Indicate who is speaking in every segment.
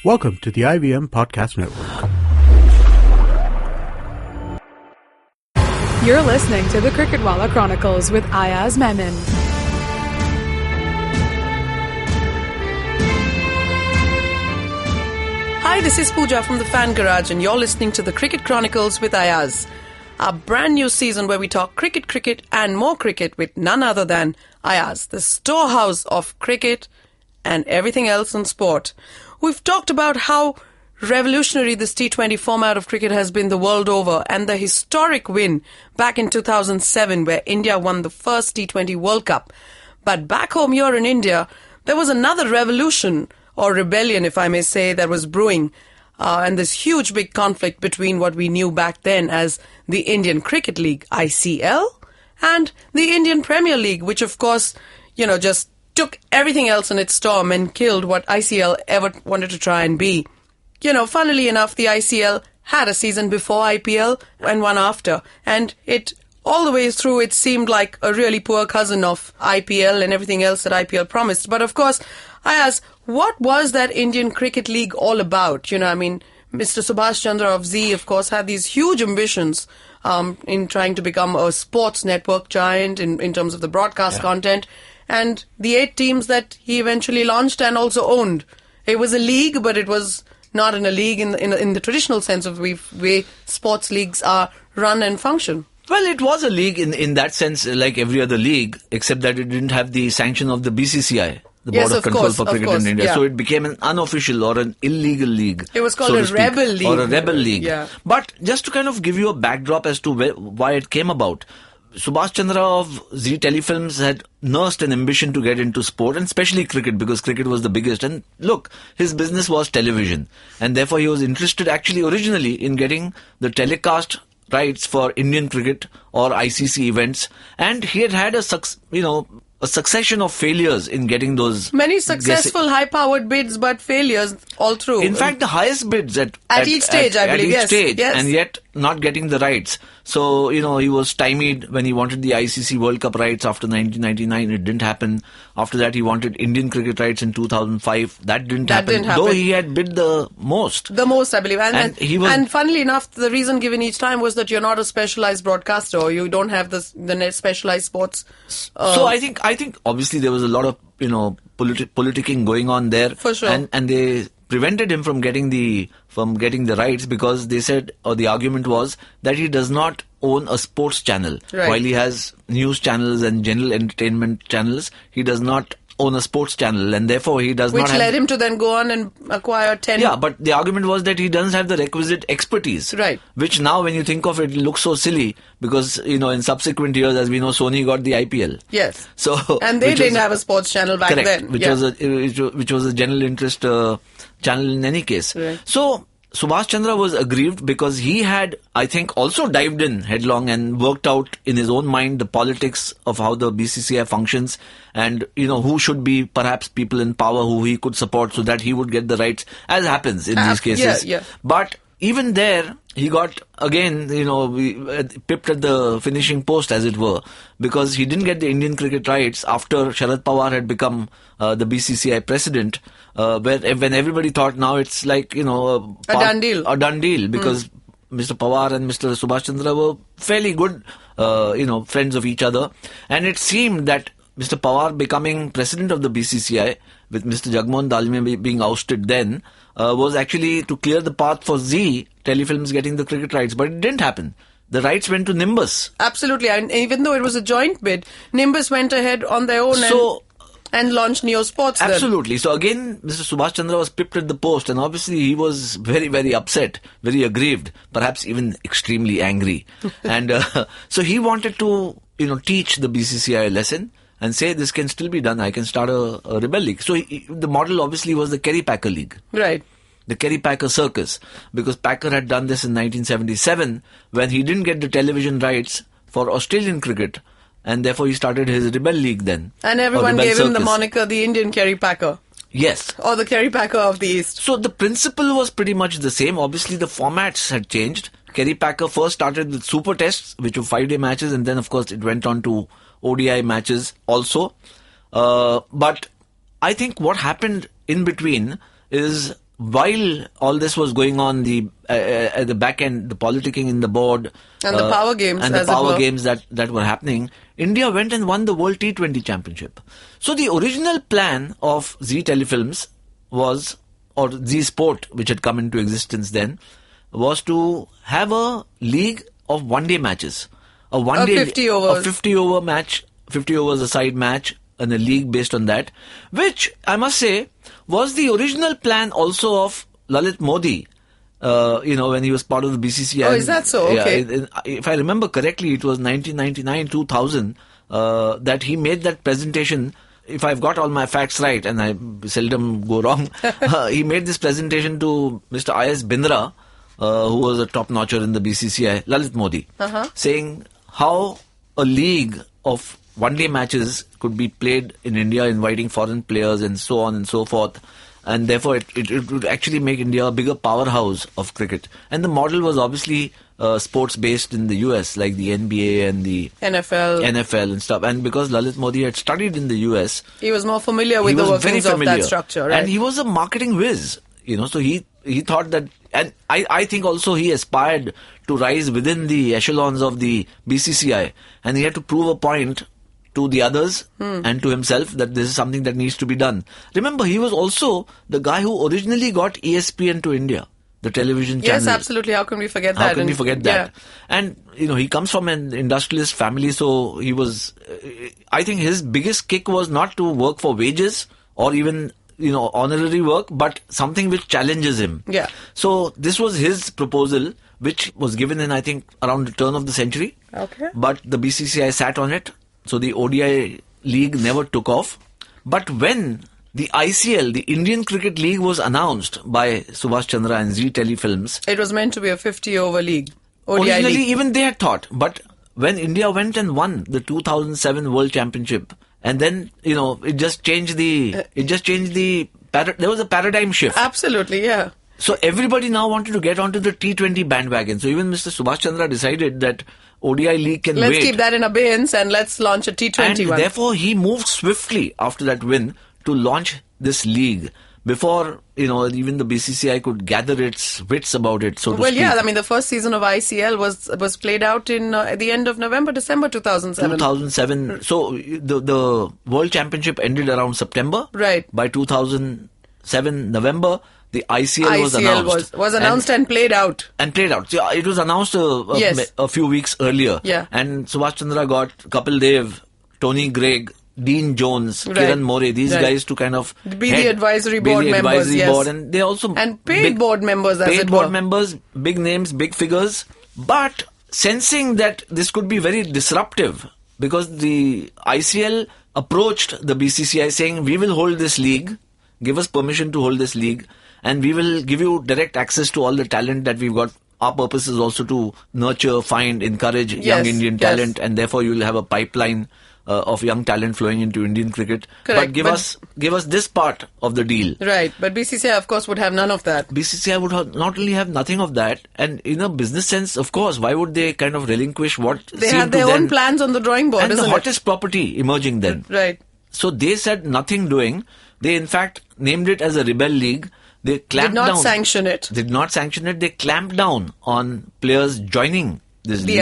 Speaker 1: Welcome to the IVM Podcast Network.
Speaker 2: You're listening to the Cricketwala Chronicles with Ayaz Memon.
Speaker 3: Hi, this is Pooja from the Fan Garage and you're listening to the Cricket Chronicles with Ayaz. A brand new season where we talk cricket and more cricket with none other than Ayaz, the storehouse of cricket and everything else in sport. We've talked about how revolutionary this T20 format of cricket has been the world over and the historic win back in 2007 where India won the first T20 World Cup. But back home here in India, there was another revolution or rebellion, if I may say, that was brewing. And this huge big conflict between what we knew back then as the Indian Cricket League, ICL, and the Indian Premier League, which of course, just took everything else in its storm and killed what ICL ever wanted to try and be. Funnily enough, the ICL had a season before IPL and one after. And all the way through, it seemed like a really poor cousin of IPL and everything else that IPL promised. But of course, I asked, what was that Indian Cricket League all about? Mr. Subhash Chandra of Zee, of course, had these huge ambitions in trying to become a sports network giant in terms of the broadcast content. And the 8 teams that he eventually launched and also owned. It was a league, but it was not in a league in the traditional sense of way sports leagues are run and function.
Speaker 4: Well, it was a league in that sense, like every other league, except that it didn't have the sanction of the BCCI, the Board of Control for Cricket in India. Yeah. So it became an unofficial or an illegal league.
Speaker 3: It was called a rebel league.
Speaker 4: Or a rebel league.
Speaker 3: Yeah.
Speaker 4: But just to kind of give you a backdrop as to why it came about, Subhash Chandra of Zee Telefilms had nursed an ambition to get into sport, and especially cricket, because cricket was the biggest. And look, his business was television. And therefore he was interested actually originally in getting the telecast rights for Indian cricket or ICC events. And he had a succession of failures in getting those.
Speaker 3: Many successful, high-powered bids, but failures all through.
Speaker 4: In fact, the highest bids at
Speaker 3: each stage, I believe,
Speaker 4: at each stage, and yet not getting the rights. So, he was stymied when he wanted the ICC World Cup rights after 1999. It didn't happen. After that, he wanted Indian cricket rights in 2005. That didn't happen. Though he had bid the most.
Speaker 3: The most, I believe. And funnily enough, the reason given each time was that you're not a specialized broadcaster, or you don't have the specialized sports.
Speaker 4: So I think obviously there was a lot of, politicking going on there.
Speaker 3: For sure.
Speaker 4: And they prevented him from getting the rights because they said, or the argument was, that he does not own a sports channel.
Speaker 3: Right.
Speaker 4: While he has news channels and general entertainment channels, he does not own a sports channel, and therefore he does not have...
Speaker 3: Which led him to then go on and acquire 10...
Speaker 4: Yeah, but the argument was that he doesn't have the requisite expertise.
Speaker 3: Right.
Speaker 4: Which now, when you think of it, looks so silly, because, in subsequent years, as we know, Sony got the IPL.
Speaker 3: Yes.
Speaker 4: So...
Speaker 3: And they didn't have a sports channel back then.
Speaker 4: Which was a general interest channel in any case.
Speaker 3: Right.
Speaker 4: So... Subhash Chandra was aggrieved because he had, I think, also dived in headlong and worked out in his own mind the politics of how the BCCI functions and, who should be perhaps people in power who he could support so that he would get the rights, as happens in these cases.
Speaker 3: Yeah.
Speaker 4: But even there, he got, again, pipped at the finishing post, as it were, because he didn't get the Indian cricket rights after Sharad Pawar had become the BCCI president, when everybody thought now it's like, a
Speaker 3: done deal.
Speaker 4: A done deal, because Mr. Pawar and Mr. Subhash Chandra were fairly good, friends of each other. And it seemed that Mr. Pawar becoming president of the BCCI, with Mr. Jagmohan Dalmia being ousted then, was actually to clear the path for Zee Telefilms getting the cricket rights. But it didn't happen. The rights went to Nimbus.
Speaker 3: Absolutely. And even though it was a joint bid, Nimbus went ahead on their own and launched Neo Sports.
Speaker 4: Absolutely. So again, Mr. Subhash Chandra was pipped at the post, and obviously he was very, very upset, very aggrieved, perhaps even extremely angry. And so he wanted to, teach the BCCI a lesson and say this can still be done. I can start a rebel league. So the model obviously was the Kerry Packer League.
Speaker 3: Right.
Speaker 4: The Kerry Packer Circus, because Packer had done this in 1977 when he didn't get the television rights for Australian cricket, and therefore he started his Rebel League then.
Speaker 3: And everyone gave him the moniker the Indian Kerry Packer.
Speaker 4: Yes.
Speaker 3: Or the Kerry Packer of the East.
Speaker 4: So the principle was pretty much the same. Obviously the formats had changed. Kerry Packer first started with Super Tests, which were 5-day matches, and then of course it went on to ODI matches also. But I think what happened in between is while all this was going on, at the back end, the politicking in the board
Speaker 3: and the power games,
Speaker 4: and the power games that were happening, India went and won the World T20 Championship. So the original plan of Zee Telefilms was, or Zee Sport, which had come into existence then, was to have a league of one-day matches, a
Speaker 3: 50 overs,
Speaker 4: a 50 over match, 50 overs a side match, and a league based on that, which I must say was the original plan also of Lalit Modi, when he was part of the BCCI.
Speaker 3: Oh, is that so? Okay.
Speaker 4: Yeah, if I remember correctly, it was 1999-2000 that he made that presentation. If I've got all my facts right, and I seldom go wrong, he made this presentation to Mr. I.S. Bindra, who was a top-notcher in the BCCI, Lalit Modi, saying how a league of one-day matches could be played in India, inviting foreign players and so on and so forth. And therefore, it would actually make India a bigger powerhouse of cricket. And the model was obviously sports-based in the US, like the NBA and the NFL and stuff. And because Lalit Modi had studied in the US,
Speaker 3: he was more familiar with the workings of that structure. Right?
Speaker 4: And he was a marketing whiz, so he thought that, and I think also he aspired to rise within the echelons of the BCCI, and he had to prove a point to the others and to himself that this is something that needs to be done. Remember, he was also the guy who originally got ESPN to India, the television channel.
Speaker 3: Yes, absolutely. How can we forget that?
Speaker 4: How can we forget that? Yeah. And, he comes from an industrialist family, so he was, I think his biggest kick was not to work for wages or even, honorary work, but something which challenges him.
Speaker 3: Yeah.
Speaker 4: So this was his proposal, which was given in, I think, around the turn of the century.
Speaker 3: Okay.
Speaker 4: But the BCCI sat on it. So the ODI league never took off. But when the ICL, the Indian Cricket League, was announced by Subhash Chandra and Zee Telefilms,
Speaker 3: it was meant to be a 50-over league. ODI
Speaker 4: originally,
Speaker 3: league.
Speaker 4: even they had thought. But when India went and won the 2007 World Championship, and then, it just changed there was a paradigm shift.
Speaker 3: Absolutely, yeah.
Speaker 4: So everybody now wanted to get onto the T20 bandwagon. So even Mr. Subhash Chandra decided that ODI league can wait.
Speaker 3: Let's keep that in abeyance and let's launch a T20
Speaker 4: and
Speaker 3: one.
Speaker 4: Therefore, he moved swiftly after that win to launch this league before, even the BCCI could gather its wits about it, so to speak.
Speaker 3: Well, yeah, the first season of ICL was played out in at the end of December 2007.
Speaker 4: 2007. So the World Championship ended around September.
Speaker 3: Right.
Speaker 4: By 2007 November, the ICL was announced.
Speaker 3: Was announced and played out.
Speaker 4: So it was announced a few weeks earlier.
Speaker 3: Yeah.
Speaker 4: And Subhash Chandra got Kapil Dev, Tony Greig, Dean Jones, Kiran More, these guys to kind of
Speaker 3: be the advisory board members. Yes.
Speaker 4: And they also
Speaker 3: paid board members as it were.
Speaker 4: Paid board members, big names, big figures. But sensing that this could be very disruptive, because the ICL approached the BCCI saying, we will hold this league, give us permission to hold this league, and we will give you direct access to all the talent that we've got. Our purpose is also to nurture, find, encourage young Indian talent, and therefore you will have a pipeline of young talent flowing into Indian cricket.
Speaker 3: Correct.
Speaker 4: But give us this part of the deal.
Speaker 3: Right, but BCCI of course would have none of that.
Speaker 4: BCCI would not only have nothing of that, and in a business sense, of course, why would they kind of relinquish what
Speaker 3: they had their own plans on the drawing board,
Speaker 4: and
Speaker 3: isn't
Speaker 4: the hottest property emerging then.
Speaker 3: Right.
Speaker 4: So they said nothing doing. They in fact named it as a rebel league. They clamped down.
Speaker 3: Did not sanction it.
Speaker 4: Did not sanction it. They clamped down on players joining this league.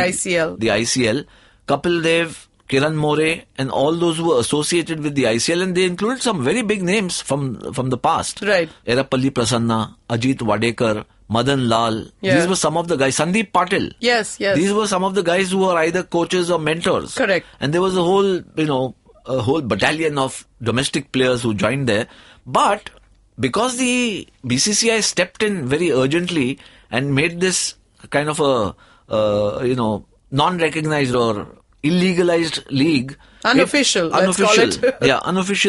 Speaker 3: The ICL.
Speaker 4: Kapil Dev, Kiran More, and all those who were associated with the ICL, and they included some very big names from the past.
Speaker 3: Right.
Speaker 4: Erapalli Prasanna, Ajit Wadekar, Madan Lal.
Speaker 3: Yeah.
Speaker 4: These were some of the guys. Sandeep Patil.
Speaker 3: Yes.
Speaker 4: These were some of the guys who were either coaches or mentors.
Speaker 3: Correct.
Speaker 4: And there was a whole battalion of domestic players who joined there. But because the BCCI stepped in very urgently and made this kind of a non-recognized or illegalized league,
Speaker 3: unofficial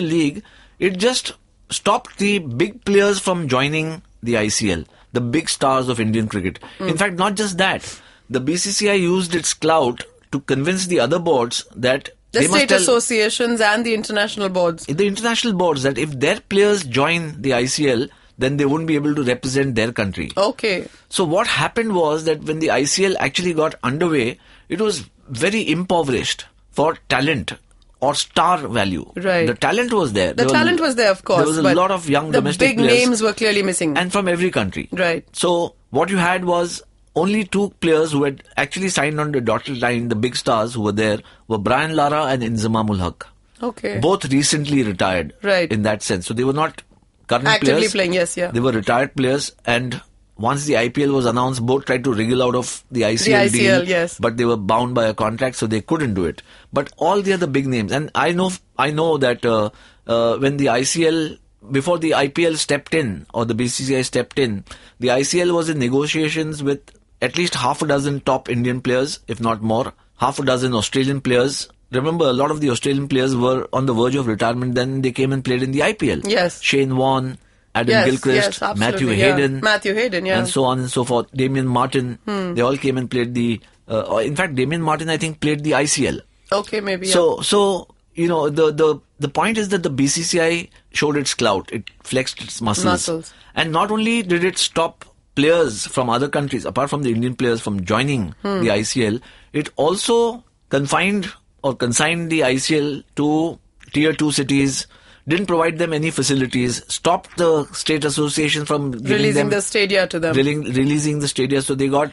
Speaker 4: league, it just stopped the big players from joining the ICL, the big stars of Indian cricket. In fact, not just that, the BCCI used its clout to convince the other boards that
Speaker 3: the state associations and the international boards.
Speaker 4: The international boards, that if their players join the ICL, then they wouldn't be able to represent their country.
Speaker 3: Okay.
Speaker 4: So what happened was that when the ICL actually got underway, it was very impoverished for talent or star value.
Speaker 3: Right.
Speaker 4: The talent was there.
Speaker 3: The talent was there, of course.
Speaker 4: There was a
Speaker 3: but
Speaker 4: lot of young
Speaker 3: the
Speaker 4: domestic
Speaker 3: big
Speaker 4: players.
Speaker 3: names were clearly missing.
Speaker 4: And from every country.
Speaker 3: Right.
Speaker 4: So what you had was only two players who had actually signed on the dotted line, the big stars who were there, were Brian Lara and Inzamam ul Haq.
Speaker 3: Okay.
Speaker 4: Both recently retired.
Speaker 3: Right.
Speaker 4: In that sense. So they were not current
Speaker 3: Actively
Speaker 4: players.
Speaker 3: playing, yes, yeah.
Speaker 4: They were retired players, and once the IPL was announced, both tried to wriggle out of the ICL deal.
Speaker 3: ICL, yes.
Speaker 4: But they were bound by a contract, so they couldn't do it. But all the other big names, and I know that when the ICL, before the IPL stepped in, or the BCCI stepped in, the ICL was in negotiations with at least half a dozen top Indian players, if not more, half a dozen Australian players. Remember, a lot of the Australian players were on the verge of retirement, then they came and played in the IPL.
Speaker 3: Yes.
Speaker 4: Shane Warne, Adam Gilchrist,
Speaker 3: yes,
Speaker 4: Matthew
Speaker 3: absolutely,
Speaker 4: Hayden.
Speaker 3: Yeah. Matthew Hayden, yeah.
Speaker 4: And so on and so forth. Damian Martin. They all came and played the... in fact, Damian Martin, I think, played the ICL.
Speaker 3: Okay, maybe, yeah.
Speaker 4: So you know, the point is that the BCCI showed its clout. It flexed its muscles. And not only did it stop players from other countries, apart from the Indian players, from joining the ICL, it also consigned the ICL to tier 2 cities, didn't provide them any facilities, stopped the state association from
Speaker 3: releasing the stadia to them.
Speaker 4: Releasing the stadia, so they got,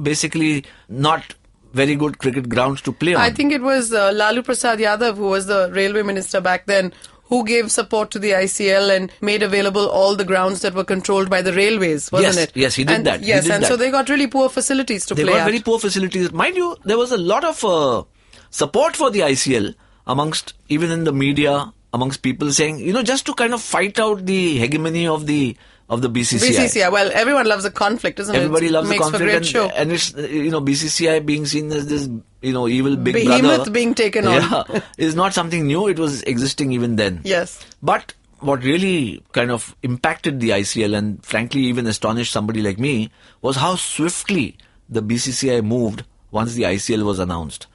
Speaker 4: basically not very good cricket grounds to play on.
Speaker 3: I think it was Lalu Prasad Yadav, who was the railway minister back then, who gave support to the ICL and made available all the grounds that were controlled by the railways, wasn't it?
Speaker 4: Yes, he did that.
Speaker 3: Yes, so they got really poor facilities to play
Speaker 4: They got
Speaker 3: at.
Speaker 4: very poor facilities. Mind you, there was a lot of support for the ICL amongst, even in the media, amongst people saying, just to kind of fight out the hegemony of the BCCI.
Speaker 3: BCCI, well, everyone loves a conflict, isn't
Speaker 4: Everybody
Speaker 3: it?
Speaker 4: loves
Speaker 3: Makes
Speaker 4: the conflict,
Speaker 3: for great show.
Speaker 4: and it's BCCI being seen as this evil big
Speaker 3: behemoth
Speaker 4: brother
Speaker 3: being taken on.
Speaker 4: Yeah, is not something new. It was existing even then.
Speaker 3: Yes.
Speaker 4: But what really kind of impacted the ICL and frankly even astonished somebody like me was how swiftly the BCCI moved once the ICL was announced.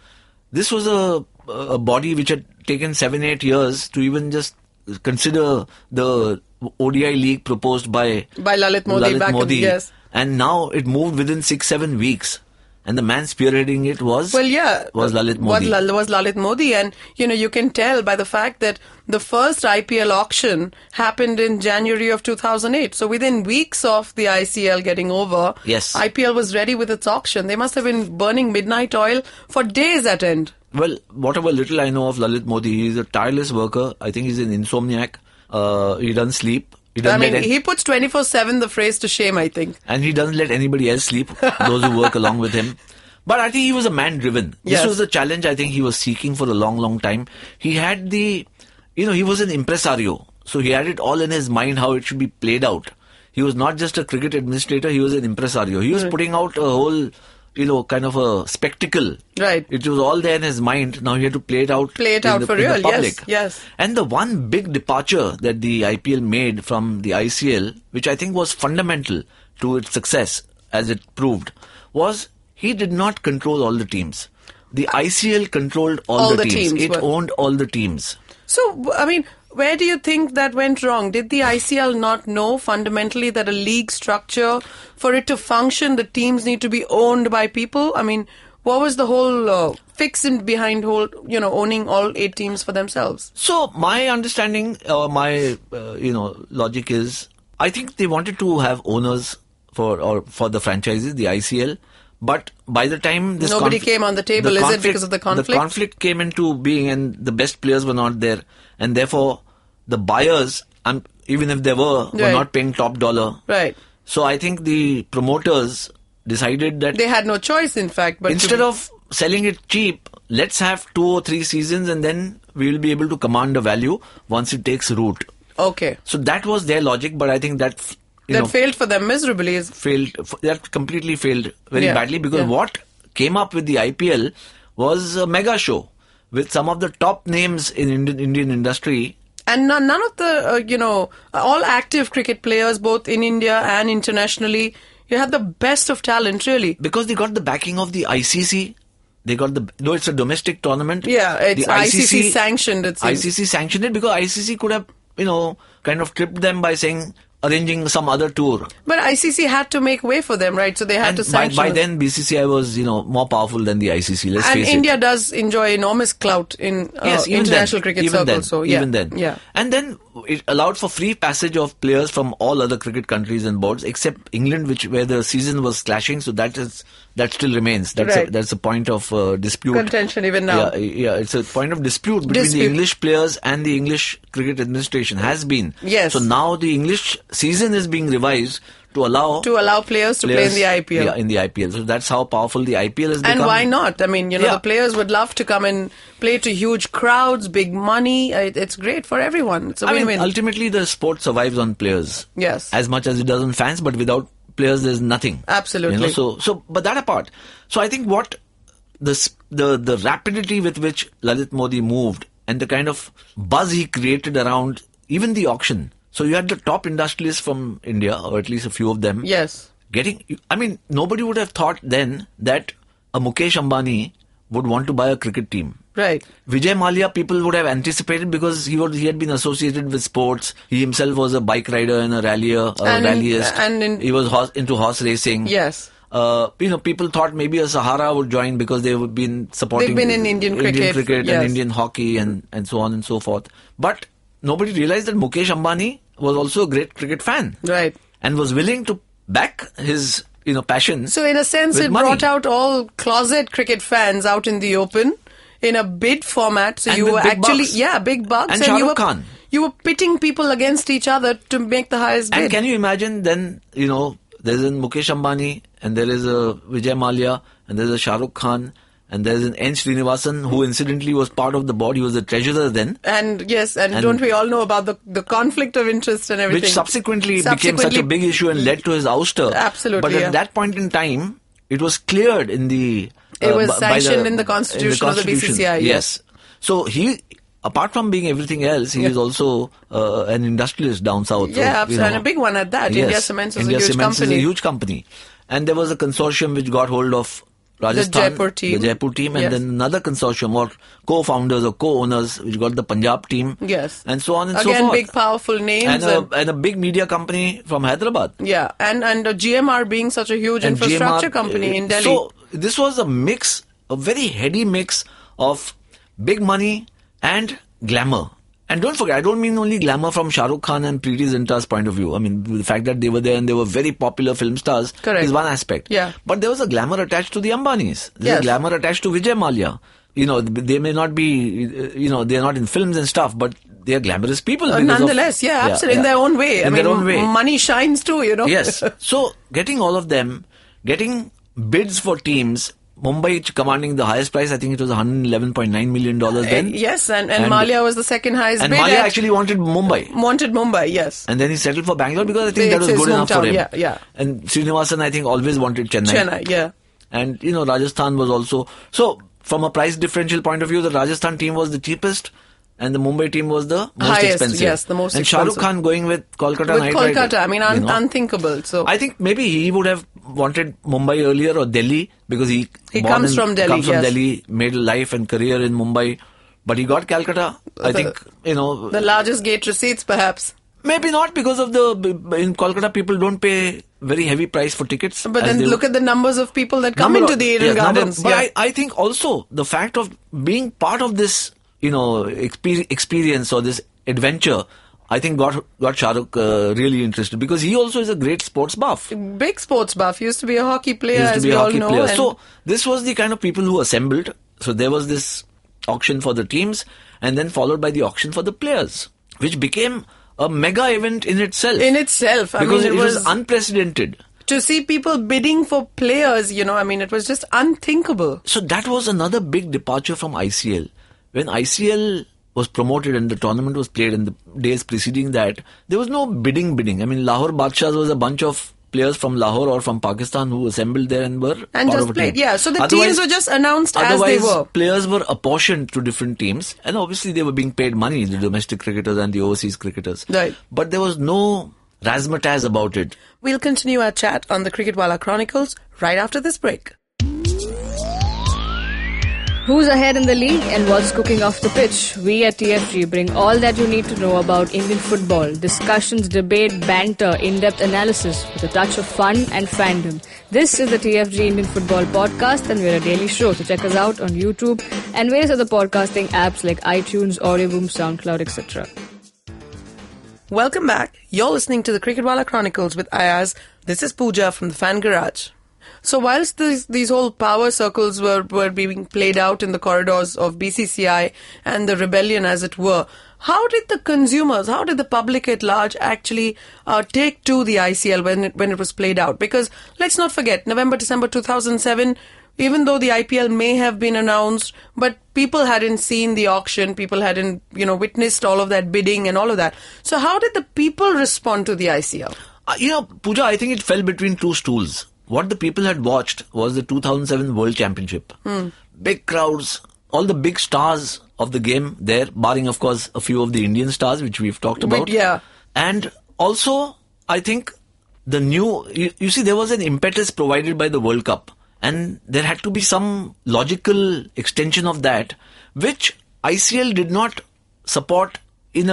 Speaker 4: This was a body which had taken 7-8 years to even just consider the ODI league proposed by
Speaker 3: Lalit Modi yes.
Speaker 4: And now it moved within 6-7 weeks. And the man spearheading it was Lalit Modi.
Speaker 3: Was Lalit Modi. And, you can tell by the fact that the first IPL auction happened in January of 2008. So within weeks of the ICL getting over,
Speaker 4: yes,
Speaker 3: IPL was ready with its auction. They must have been burning midnight oil for days at end.
Speaker 4: Well, whatever little I know of Lalit Modi, he's a tireless worker. I think he's an insomniac. He doesn't sleep.
Speaker 3: He puts 24/7 the phrase to shame, I think.
Speaker 4: And he doesn't let anybody else sleep, those who work along with him. But I think he was a man driven. This was the challenge I think he was seeking for a long, long time. He had he was an impresario. So he had it all in his mind how it should be played out. He was not just a cricket administrator, he was an impresario. He was putting out a whole, kind of a spectacle.
Speaker 3: Right.
Speaker 4: It was all there in his mind. Now he had to play it out
Speaker 3: for real,
Speaker 4: in the public.
Speaker 3: Yes.
Speaker 4: And the one big departure that the IPL made from the ICL, which I think was fundamental to its success, as it proved, was he did not control all the teams. The ICL controlled all the teams. It owned all the teams.
Speaker 3: So, where do you think that went wrong? Did the ICL not know fundamentally that a league structure, for it to function, the teams need to be owned by people? What was the whole fix behind owning all 8 teams for themselves?
Speaker 4: So, my understanding, my logic is, I think they wanted to have owners for the franchises, the ICL. But by the time this
Speaker 3: nobody came on the table, is it because of the conflict?
Speaker 4: The conflict came into being, and the best players were not there, and therefore the buyers, even if they were not paying top dollar.
Speaker 3: Right.
Speaker 4: So I think the promoters decided that
Speaker 3: they had no choice, in fact. But
Speaker 4: instead of selling it cheap, let's have 2 or 3 seasons, and then we will be able to command a value once it takes root.
Speaker 3: Okay.
Speaker 4: So that was their logic, but I think that
Speaker 3: failed for them miserably.
Speaker 4: That completely failed very badly, because what came up with the IPL was a mega show with some of the top names in Indian industry.
Speaker 3: And none of the, all active cricket players, both in India and internationally, you had the best of talent, really.
Speaker 4: Because they got the backing of the ICC. They got though it's a domestic tournament.
Speaker 3: Yeah, it's the ICC sanctioned, it seems.
Speaker 4: ICC sanctioned it because ICC could have, kind of tripped them by saying, arranging some other tour.
Speaker 3: But ICC had to make way for them, right? So they had
Speaker 4: And
Speaker 3: to sanction
Speaker 4: by
Speaker 3: it.
Speaker 4: then, BCCI was, more powerful than the ICC. Let's
Speaker 3: And
Speaker 4: face
Speaker 3: India
Speaker 4: it.
Speaker 3: does enjoy enormous clout in
Speaker 4: Yes, even
Speaker 3: international
Speaker 4: then,
Speaker 3: cricket
Speaker 4: even
Speaker 3: circles.
Speaker 4: then,
Speaker 3: So yeah,
Speaker 4: even then.
Speaker 3: yeah.
Speaker 4: And then it allowed for free passage of players from all other cricket countries and boards, except England, where the season was clashing. So that still remains. That's a point of dispute.
Speaker 3: Contention even now.
Speaker 4: Yeah, it's a point of dispute between the
Speaker 3: Dispute.
Speaker 4: English players and the English cricket administration. Has been.
Speaker 3: Yes.
Speaker 4: So now the English season is being revised to allow
Speaker 3: Players to play in the IPL.
Speaker 4: Yeah, in the IPL. So that's how powerful the IPL has become.
Speaker 3: And why not? I mean,
Speaker 4: Yeah.
Speaker 3: the players would love to come and play to huge crowds, big money. It's great for everyone. It's a win-win.
Speaker 4: Ultimately, the sport survives on players.
Speaker 3: Yes.
Speaker 4: As much as it does on fans, but without players, there's nothing.
Speaker 3: Absolutely.
Speaker 4: But that apart. So I think what the rapidity with which Lalit Modi moved and the kind of buzz he created around even the auction. So you had the top industrialists from India, or at least a few of them.
Speaker 3: Yes.
Speaker 4: Nobody would have thought then that a Mukesh Ambani would want to buy a cricket team.
Speaker 3: Right.
Speaker 4: Vijay Mallya, people would have anticipated because he had been associated with sports. He himself was a bike rider and a rallyist. He was into horse racing.
Speaker 3: Yes.
Speaker 4: People thought maybe a Sahara would join because they would been supporting.
Speaker 3: They've been in Indian cricket,
Speaker 4: and
Speaker 3: yes.
Speaker 4: Indian hockey and so on and so forth. But nobody realized that Mukesh Ambani was also a great cricket fan.
Speaker 3: Right.
Speaker 4: And was willing to back his passion.
Speaker 3: So in a sense,
Speaker 4: with
Speaker 3: it
Speaker 4: money.
Speaker 3: brought out all closet cricket fans out in the open in a bid format. So
Speaker 4: And
Speaker 3: you
Speaker 4: with
Speaker 3: were
Speaker 4: big
Speaker 3: actually,
Speaker 4: bucks.
Speaker 3: big bucks.
Speaker 4: And
Speaker 3: you
Speaker 4: Shah
Speaker 3: were
Speaker 4: Rukh Khan.
Speaker 3: You were pitting people against each other to make the highest bid.
Speaker 4: And can you imagine then, there's a Mukesh Ambani and there is a Vijay Mallya and there's a Shah Rukh Khan and there's an N. Srinivasan who incidentally was part of the board. He was the treasurer then.
Speaker 3: And yes, and don't we all know about the conflict of interest and everything?
Speaker 4: Which subsequently became such a big issue and led to his ouster.
Speaker 3: Absolutely,
Speaker 4: But at that point in time, it was cleared in the...
Speaker 3: It was sanctioned in the constitution of the BCCI.
Speaker 4: Yes. So he... Apart from being everything else, he is also an industrialist down south.
Speaker 3: Yeah, absolutely. And a big one at that.
Speaker 4: Yes.
Speaker 3: India Cements is
Speaker 4: India
Speaker 3: a huge
Speaker 4: Cements
Speaker 3: company.
Speaker 4: is a huge company. And there was a consortium which got hold of Rajasthan,
Speaker 3: The Jaipur team.
Speaker 4: and
Speaker 3: Yes.
Speaker 4: then another consortium or co-founders or co-owners which got the Punjab team.
Speaker 3: Yes.
Speaker 4: And so on and so forth.
Speaker 3: Again, big powerful names.
Speaker 4: And a big media company from Hyderabad.
Speaker 3: Yeah, and GMR being such a huge infrastructure company in Delhi.
Speaker 4: So this was a very heady mix of big money and glamour. And don't forget, I don't mean only glamour from Shah Rukh Khan and Preeti Zinta's point of view. I mean, the fact that they were there and they were very popular film stars is one aspect.
Speaker 3: Yeah.
Speaker 4: But there was a glamour attached to the Ambanis. There's
Speaker 3: Yes.
Speaker 4: a glamour attached to Vijay Mallya. They may not be, they're not in films and stuff, but they are glamorous people.
Speaker 3: Nonetheless, absolutely. In their own way.
Speaker 4: In their own way.
Speaker 3: Money shines too,
Speaker 4: Yes. So, getting all of them, getting bids for teams, Mumbai commanding the highest price, I think it was $111.9 million then.
Speaker 3: Yes, and Mallya was the second highest
Speaker 4: and
Speaker 3: bid.
Speaker 4: And Mallya actually wanted Mumbai.
Speaker 3: Yes.
Speaker 4: And then he settled for Bangalore because I think that was good enough for him.
Speaker 3: Yeah.
Speaker 4: And Srinivasan, I think, always wanted Chennai.
Speaker 3: Yeah.
Speaker 4: And, Rajasthan was also... So, from a price differential point of view, the Rajasthan team was the cheapest and the Mumbai team was the most
Speaker 3: highest,
Speaker 4: expensive.
Speaker 3: Yes, the most expensive.
Speaker 4: And Shah Rukh Khan going with Kolkata Knight
Speaker 3: Kolkata, unthinkable. So
Speaker 4: I think maybe he would have wanted Mumbai earlier or Delhi because he
Speaker 3: comes from Delhi.
Speaker 4: Delhi, made a life and career in Mumbai, but he got Calcutta. I think
Speaker 3: the largest gate receipts, perhaps.
Speaker 4: Maybe not because of in Kolkata people don't pay very heavy price for tickets.
Speaker 3: But then look at the numbers of people that come into the Eden Gardens.
Speaker 4: But I think also the fact of being part of this, experience or this adventure, I think got Shah Rukh really interested because he also is a great sports buff.
Speaker 3: Big sports buff. He used to be a hockey player, as we all know.
Speaker 4: So this was the kind of people who assembled. So there was this auction for the teams and then followed by the auction for the players, which became a mega event in itself.
Speaker 3: Because
Speaker 4: it was unprecedented.
Speaker 3: To see people bidding for players, it was just unthinkable.
Speaker 4: So that was another big departure from ICL. When ICL was promoted and the tournament was played in the days preceding that, there was no bidding. I mean, Lahore Badshahs was a bunch of players from Lahore or from Pakistan who assembled there and were
Speaker 3: and
Speaker 4: part
Speaker 3: just
Speaker 4: of a
Speaker 3: played.
Speaker 4: team.
Speaker 3: Yeah, so the teams were just announced as they were.
Speaker 4: Players were apportioned to different teams and obviously they were being paid money, the domestic cricketers and the overseas cricketers.
Speaker 3: Right.
Speaker 4: But there was no razzmatazz about it.
Speaker 3: We'll continue our chat on the Cricketwala Chronicles right after this break.
Speaker 5: Who's ahead in the league and what's cooking off the pitch? We at TFG bring all that you need to know about Indian football. Discussions, debate, banter, in-depth analysis with a touch of fun and fandom. This is the TFG Indian Football Podcast and we're a daily show. So check us out on YouTube and various other podcasting apps like iTunes, Audioboom, SoundCloud, etc.
Speaker 3: Welcome back. You're listening to the Cricketwala Chronicles with Ayaz. This is Pooja from the Fan Garage. So whilst these whole power circles were being played out in the corridors of BCCI and the rebellion as it were, how did the consumers, how did the public at large actually take to the ICL when it was played out? Because let's not forget, November, December 2007, even though the IPL may have been announced, but people hadn't seen the auction, people hadn't, witnessed all of that bidding and all of that. So how did the people respond to the ICL?
Speaker 4: Pooja, I think it fell between two stools. What the people had watched was the 2007 World Championship. Big crowds, all the big stars of the game there, barring, of course, a few of the Indian stars, which we've talked about.
Speaker 3: Yeah.
Speaker 4: And also, I think you see, there was an impetus provided by the World Cup. And there had to be some logical extension of that, which ICL did not support in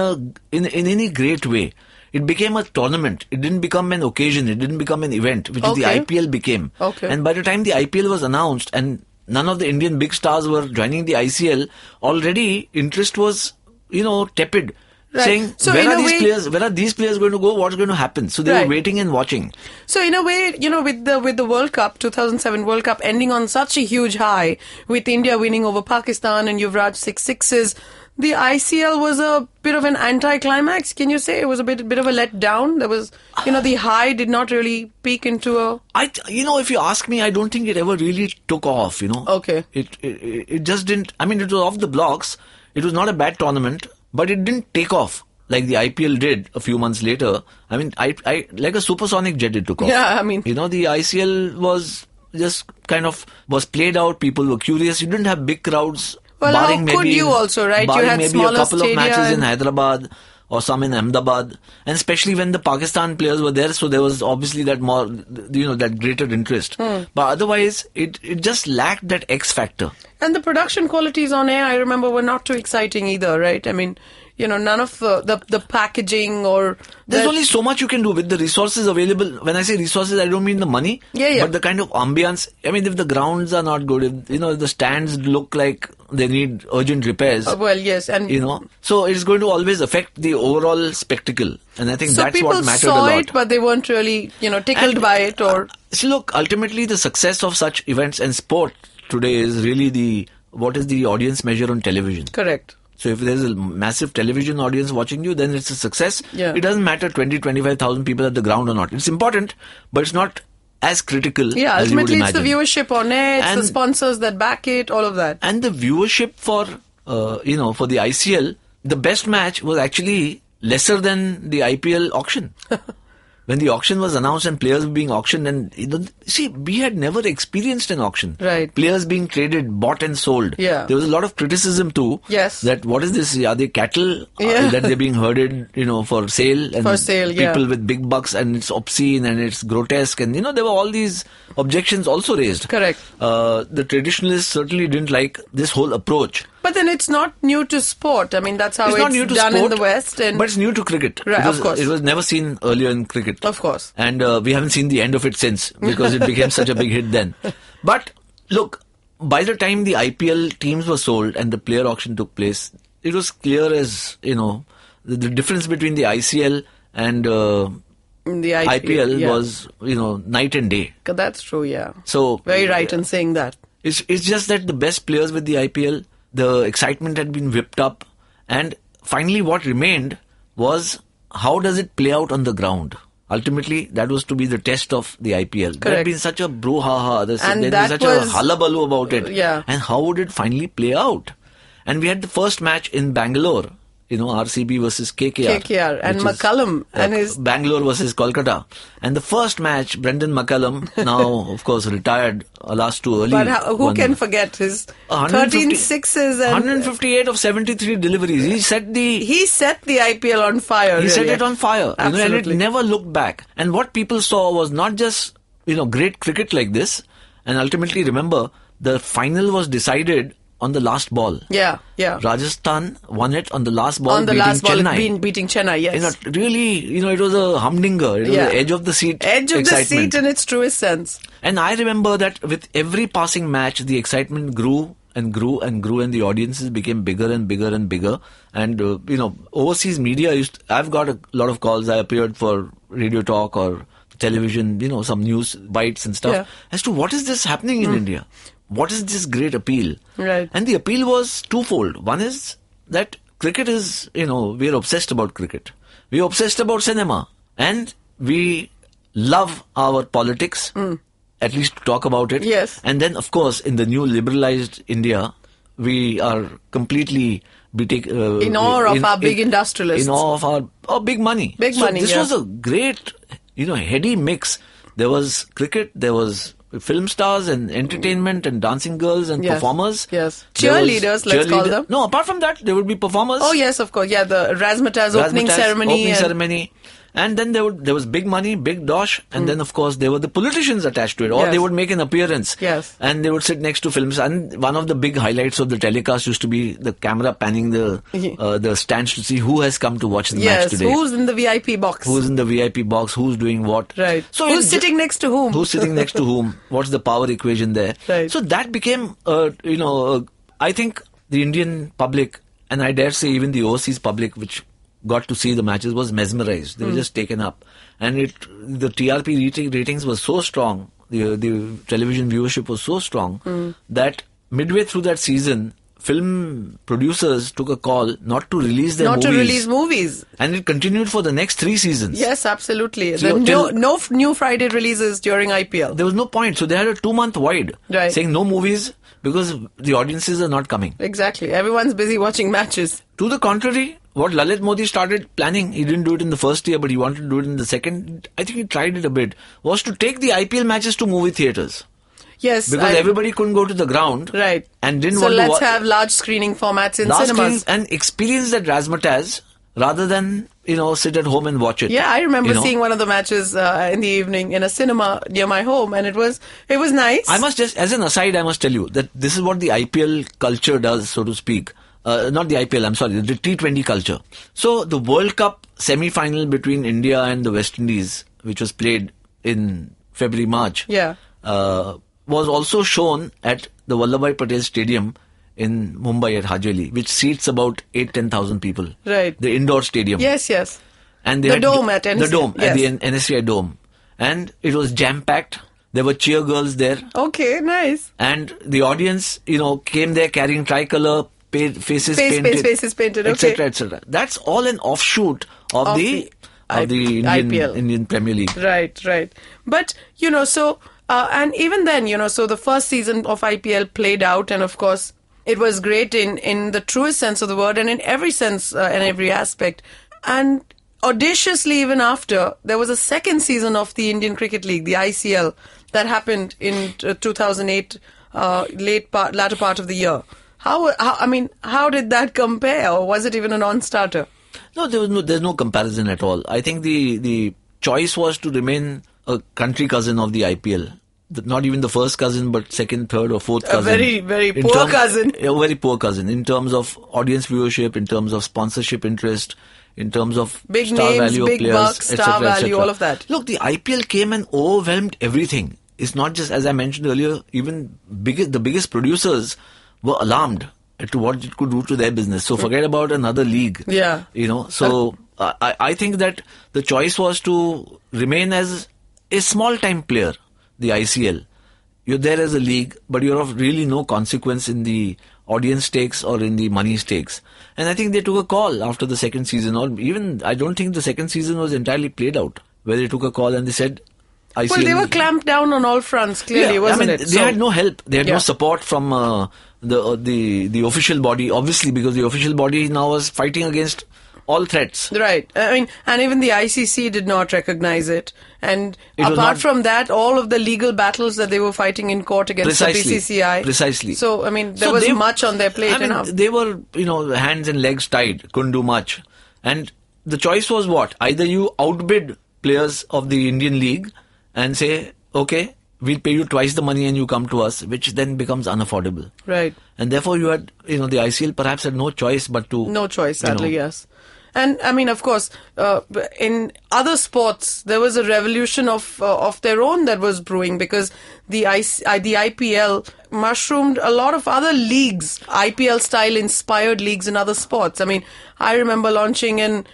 Speaker 4: any great way. It became a tournament. It didn't become an occasion. It didn't become an event, which is the IPL became.
Speaker 3: Okay.
Speaker 4: And by the time the IPL was announced and none of the Indian big stars were joining the ICL, already interest was, tepid.
Speaker 3: Right.
Speaker 4: Saying,
Speaker 3: so
Speaker 4: where are these players going to go? What's going to happen? So they were waiting and watching.
Speaker 3: So in a way, with the World Cup, 2007 World Cup ending on such a huge high, with India winning over Pakistan and Yuvraj 6 sixes, the ICL was a bit of an anticlimax. Can you say it was a bit of a letdown? There was, the high did not really peak into a.
Speaker 4: If you ask me, I don't think it ever really took off.
Speaker 3: Okay.
Speaker 4: It just didn't. I mean, it was off the blocks. It was not a bad tournament. But it didn't take off like the IPL did a few months later. I mean, I like a supersonic jet it took off.
Speaker 3: Yeah, I mean.
Speaker 4: The ICL was just was played out. People were curious. You didn't have big crowds.
Speaker 3: Well, how could you also, right? You had
Speaker 4: maybe
Speaker 3: smaller
Speaker 4: a couple of matches
Speaker 3: stadia
Speaker 4: in Hyderabad or some in Ahmedabad. And especially when the Pakistan players were there, so there was obviously that more, that greater interest. But otherwise, it just lacked that X factor.
Speaker 3: And the production qualities on air, I remember, were not too exciting either, right? I mean, none of the packaging or...
Speaker 4: There's only so much you can do with the resources available. When I say resources, I don't mean the money.
Speaker 3: Yeah.
Speaker 4: But the kind of ambience. I mean, if the grounds are not good, if the stands look like they need urgent repairs.
Speaker 3: Well, yes. And
Speaker 4: so it's going to always affect the overall spectacle. And I think that's what mattered a lot.
Speaker 3: So people saw it, but they weren't really, tickled by it or...
Speaker 4: See, look, ultimately the success of such events and sport today is really what is the audience measure on television.
Speaker 3: Correct.
Speaker 4: So if there's a massive television audience watching you, then it's a success.
Speaker 3: Yeah.
Speaker 4: It doesn't matter 20,000-25,000 people at the ground or not. It's important, but it's not as critical as you would imagine.
Speaker 3: Ultimately it's the viewership on it, it's the sponsors that back it, all of that.
Speaker 4: And the viewership for the ICL, the best match was actually lesser than the IPL auction. When the auction was announced and players were being auctioned, and we had never experienced an auction.
Speaker 3: Right.
Speaker 4: Players being traded, bought and sold.
Speaker 3: Yeah.
Speaker 4: There was a lot of criticism too.
Speaker 3: Yes.
Speaker 4: That what is this? Are they cattle that they're being herded, for sale? And
Speaker 3: for sale,
Speaker 4: people with big bucks, and it's obscene and it's grotesque, and there were all these objections also raised.
Speaker 3: Correct.
Speaker 4: The traditionalists certainly didn't like this whole approach.
Speaker 3: But then it's not new to sport. I mean, that's how it's
Speaker 4: not new to
Speaker 3: done
Speaker 4: sport,
Speaker 3: in the West.
Speaker 4: But it's new to cricket.
Speaker 3: Right, of course.
Speaker 4: It was never seen earlier in cricket.
Speaker 3: Of course.
Speaker 4: And we haven't seen the end of it since, because it became such a big hit then. But look, by the time the IPL teams were sold and the player auction took place, it was clear as, the difference between the ICL and the IPL was, night and day.
Speaker 3: That's true, yeah.
Speaker 4: So
Speaker 3: very right in saying that.
Speaker 4: It's just that the best players with the IPL, the excitement had been whipped up, and finally what remained was how does it play out on the ground. Ultimately, that was to be the test of the IPL. There had been such a brouhaha, there had been such a hullabaloo about it.
Speaker 3: Yeah.
Speaker 4: And how would it finally play out? And we had the first match in Bangalore, RCB versus KKR.
Speaker 3: And McCullum. And his
Speaker 4: Bangalore versus Kolkata. And the first match, Brendan McCullum, now, of course, retired, alas too early.
Speaker 3: But who can forget his 13 sixes and
Speaker 4: 158 of 73 deliveries. He set the
Speaker 3: IPL on fire.
Speaker 4: He set it on fire. And it never looked back. And what people saw was not just, great cricket like this. And ultimately, remember, the final was decided on the last ball.
Speaker 3: Yeah.
Speaker 4: Rajasthan won it on the last ball,
Speaker 3: On the
Speaker 4: beating
Speaker 3: last ball,
Speaker 4: Chennai.
Speaker 3: beating Chennai, yes.
Speaker 4: Really, it was a humdinger. It was the edge of the seat excitement.
Speaker 3: The seat in its truest sense.
Speaker 4: And I remember that with every passing match, the excitement grew and grew and grew, and the audiences became bigger and bigger and bigger. And, overseas media I've got a lot of calls. I appeared for Radio Talk or television, some news bites and stuff as to what is this happening in India? What is this great appeal?
Speaker 3: Right.
Speaker 4: And the appeal was twofold. One is that cricket is, we're obsessed about cricket. We're obsessed about cinema. And we love our politics, at least to talk about it.
Speaker 3: Yes.
Speaker 4: And then, of course, in the new liberalized India, we are completely
Speaker 3: in awe of our big industrialists.
Speaker 4: In awe of our big money.
Speaker 3: Big money,
Speaker 4: This was a great, heady mix. There was cricket, there was film stars and entertainment and dancing girls and performers.
Speaker 3: Yes.
Speaker 4: There was
Speaker 3: Cheerleaders, let's call them.
Speaker 4: No, apart from that, there would be performers.
Speaker 3: Oh, yes, of course. Yeah, the Razzmatazz opening ceremony.
Speaker 4: And then there was big money, big dosh, and then of course there were the politicians attached to it, or they would make an appearance.
Speaker 3: Yes.
Speaker 4: And they would sit next to films. And one of the big highlights of the telecast used to be the camera panning the stands to see who has come to watch the match today.
Speaker 3: Who's in the VIP box?
Speaker 4: Who's in the VIP box? Who's doing what?
Speaker 3: Right.
Speaker 4: So
Speaker 3: who's sitting next to whom?
Speaker 4: Who's sitting next to whom? What's the power equation there?
Speaker 3: Right.
Speaker 4: So that became, I think the Indian public, and I dare say even the overseas public, which got to see the matches, was mesmerized. They were just taken up. And the TRP ratings were so strong, the television viewership was so strong, that midway through that season, film producers took a call not to release their movies.
Speaker 3: Not to release movies.
Speaker 4: And it continued for the next 3 seasons.
Speaker 3: Yes, absolutely.
Speaker 4: So
Speaker 3: no new Friday releases during IPL.
Speaker 4: There was no point. So they had a 2-month void saying no movies because the audiences are not coming.
Speaker 3: Exactly. Everyone's busy watching matches.
Speaker 4: To the contrary, what Lalit Modi started planning, he didn't do it in the first year, but he wanted to do it in the second. I think he tried it a bit, was to take the IPL matches to movie theatres.
Speaker 3: Yes.
Speaker 4: Because everybody couldn't go to the ground.
Speaker 3: Right.
Speaker 4: And didn't
Speaker 3: so
Speaker 4: want to
Speaker 3: let's have large screening formats in cinemas.
Speaker 4: And experience that razzmatazz rather than, sit at home and watch it.
Speaker 3: Yeah, I remember seeing one of the matches in the evening in a cinema near my home, and it was nice.
Speaker 4: I must just, as an aside, I must tell you that this is what the IPL culture does, so to speak. Not the IPL, I'm sorry, the T20 culture. So the World Cup semi-final between India and the West Indies, which was played in February, March, was also shown at the Vallabhbhai Patel Stadium in Mumbai at Hajeli, which seats about 8,000-10,000 people.
Speaker 3: Right.
Speaker 4: The indoor stadium.
Speaker 3: Yes.
Speaker 4: And
Speaker 3: the dome at NSCI.
Speaker 4: The dome, at the NSCI dome. And it was jam-packed. There were cheer girls there.
Speaker 3: Okay, nice.
Speaker 4: And the audience, came there carrying tricolour, faces painted, etc., etc. That's all an offshoot of the Indian Premier League.
Speaker 3: Right. But, so, and even then, so the first season of IPL played out, and of course, it was great in the truest sense of the word, and in every sense and every aspect. And audaciously, even after, there was a second season of the Indian Cricket League, the ICL, that happened in 2008, latter part of the year. How did that compare, or was it even a non-starter?
Speaker 4: No, there's no comparison at all. I think the choice was to remain a country cousin of the IPL. Not even the first cousin, but second, third or fourth cousin.
Speaker 3: A very, very poor cousin.
Speaker 4: A very poor cousin in terms of audience viewership, in terms of sponsorship interest, in terms of
Speaker 3: big
Speaker 4: star
Speaker 3: names,
Speaker 4: value of
Speaker 3: big
Speaker 4: players,
Speaker 3: bucks, star value, all of that.
Speaker 4: Look, the IPL came and overwhelmed everything. It's not just, as I mentioned earlier, even the biggest producers were alarmed as to what it could do to their business. So forget about another league.
Speaker 3: Yeah.
Speaker 4: So I think that the choice was to remain as a small-time player, the ICL. You're there as a league, but you're of really no consequence in the audience stakes or in the money stakes. And I think they took a call after the second season, or even, I don't think the second season was entirely played out, where they took a call and they said, ICL...
Speaker 3: Well, they were clamped down on all fronts, clearly, wasn't it?
Speaker 4: They had no help. They had no support from the official body, obviously, because the official body now was fighting against all threats.
Speaker 3: Right. And even the ICC did not recognize it. And apart from that, all of the legal battles that they were fighting in court against the BCCI.
Speaker 4: Precisely.
Speaker 3: So, there was much on their plate.
Speaker 4: They were, hands and legs tied, couldn't do much. And the choice was what? Either you outbid players of the Indian League and say, okay, we'll pay you twice the money and you come to us, which then becomes unaffordable.
Speaker 3: Right.
Speaker 4: And therefore you had, the ICL perhaps had no choice but to...
Speaker 3: No choice, sadly, yes. And I mean, of course, in other sports, there was a revolution of their own that was brewing, because the IPL mushroomed a lot of other leagues, IPL-style inspired leagues in other sports. I mean, I remember launching an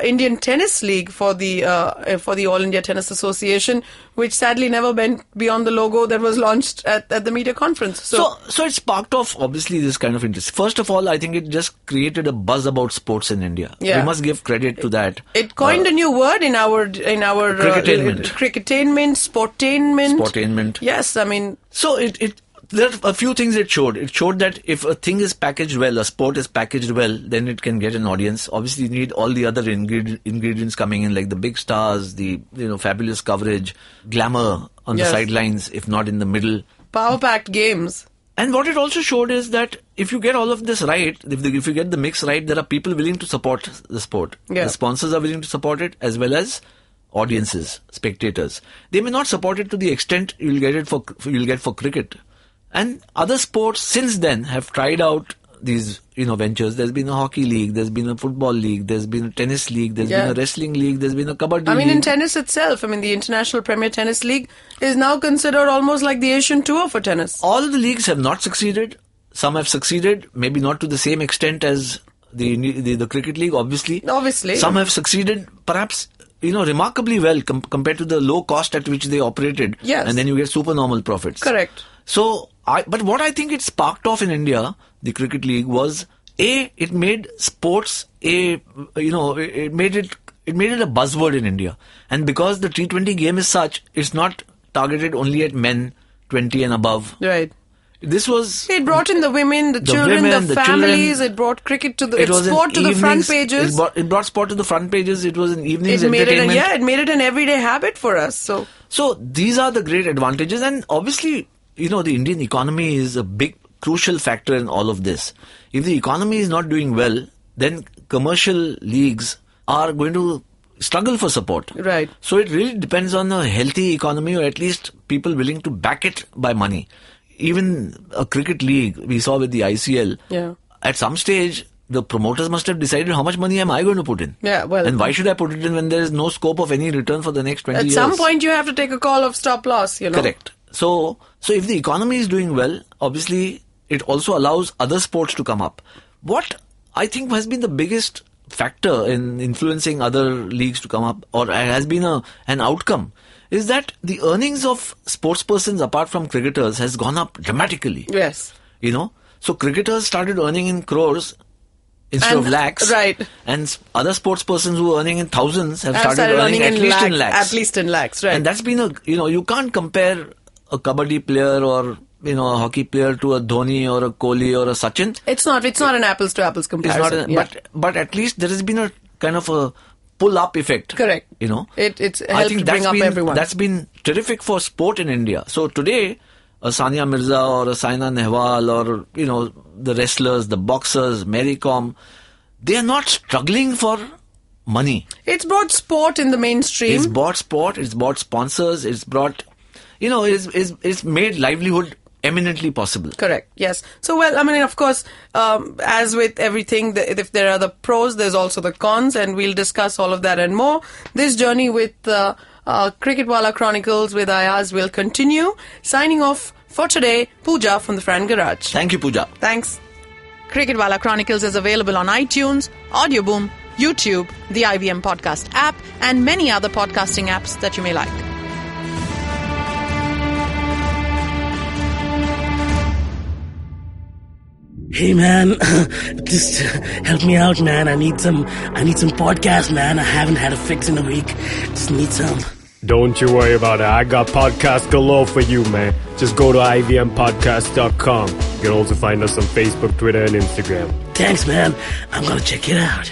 Speaker 3: Indian Tennis League for the All India Tennis Association, which sadly never went beyond the logo that was launched at the media conference.
Speaker 4: So it sparked off, obviously, this kind of interest. First of all, I think it just created a buzz about sports in India.
Speaker 3: Yeah.
Speaker 4: We must give credit to that.
Speaker 3: It coined a new word in our
Speaker 4: cricketainment,
Speaker 3: sportainment. Yes, I mean.
Speaker 4: So there are a few things it showed. It showed that if a thing is packaged well, a sport is packaged well, then it can get an audience. Obviously, you need all the other ingredients coming in, like the big stars, the fabulous coverage, glamour on the sidelines, if not in the middle.
Speaker 3: Power-packed games.
Speaker 4: And what it also showed is that if you get all of this right, if you get the mix right, there are people willing to support the sport.
Speaker 3: Yeah.
Speaker 4: The sponsors are willing to support it, as well as audiences, spectators. They may not support it to the extent you'll get for cricket. And other sports since then have tried out these, ventures. There's been a hockey league, there's been a football league, there's been a tennis league, there's been a wrestling league, there's been a kabaddi league.
Speaker 3: I mean, in tennis itself, the International Premier Tennis League is now considered almost like the Asian Tour for tennis.
Speaker 4: All the leagues have not succeeded. Some have succeeded, maybe not to the same extent as the cricket league, obviously. Some have succeeded, perhaps, remarkably well compared to the low cost at which they operated.
Speaker 3: Yes.
Speaker 4: And then you get supernormal profits.
Speaker 3: Correct.
Speaker 4: So, but what I think it sparked off in India, the cricket league, was it made sports it made it a buzzword in India. And because the T20 game is such, it's not targeted only at men 20 and above.
Speaker 3: Right.
Speaker 4: It
Speaker 3: brought in the women, the children, the families. It brought cricket to sport to the front pages.
Speaker 4: It brought sport to the front pages. It was an evening's entertainment.
Speaker 3: It made it an everyday habit for us.
Speaker 4: So these are the great advantages, and obviously, the Indian economy is a big, crucial factor in all of this. If the economy is not doing well, then commercial leagues are going to struggle for support.
Speaker 3: Right.
Speaker 4: So it really depends on a healthy economy, or at least people willing to back it by money. Even a cricket league, we saw with the ICL, at some stage, the promoters must have decided how much money am I going to put in.
Speaker 3: Yeah, well.
Speaker 4: And why should I put it in when there is no scope of any return for the next 20 years?
Speaker 3: At some point, you have to take a call of stop loss,
Speaker 4: Correct. So if the economy is doing well, obviously, it also allows other sports to come up. What I think has been the biggest factor in influencing other leagues to come up, or has been an outcome, is that the earnings of sportspersons apart from cricketers has gone up dramatically.
Speaker 3: Yes.
Speaker 4: So cricketers started earning in crores instead of lakhs.
Speaker 3: Right.
Speaker 4: And other sportspersons who were earning in thousands have started earning at least in lakhs.
Speaker 3: At least in lakhs, right.
Speaker 4: And that's been you can't compare a kabaddi player or a hockey player to a Dhoni or a Kohli or a Sachin.
Speaker 3: It's not an apples to apples comparison.
Speaker 4: But at least there has been a kind of a pull-up effect.
Speaker 3: Correct. It's helped bring up everyone.
Speaker 4: That's been terrific for sport in India. So today, a Sania Mirza or a Saina Nehwal or, the wrestlers, the boxers, Mary Kom, they are not struggling for money.
Speaker 3: It's brought sport in the mainstream.
Speaker 4: It's brought sport, it's brought sponsors, it's brought, it's made livelihood eminently possible.
Speaker 3: Correct, yes. So, of course, as with everything, if there are the pros, there's also the cons, and we'll discuss all of that and more. This journey with Cricketwala Chronicles with Ayaz will continue. Signing off for today, Pooja from the Fan Garage.
Speaker 4: Thank you, Pooja.
Speaker 3: Thanks. Cricketwala Chronicles is available on iTunes, Audioboom, YouTube, the IVM Podcast app, and many other podcasting apps that you may like.
Speaker 6: Hey man, just help me out, man. I need some podcasts, man. I haven't had a fix in a week. Just need some.
Speaker 7: Don't you worry about it. I got podcasts galore for you, man. Just go to ivmpodcast.com. You can also find us on Facebook, Twitter, and Instagram.
Speaker 6: Thanks, man. I'm gonna check it out.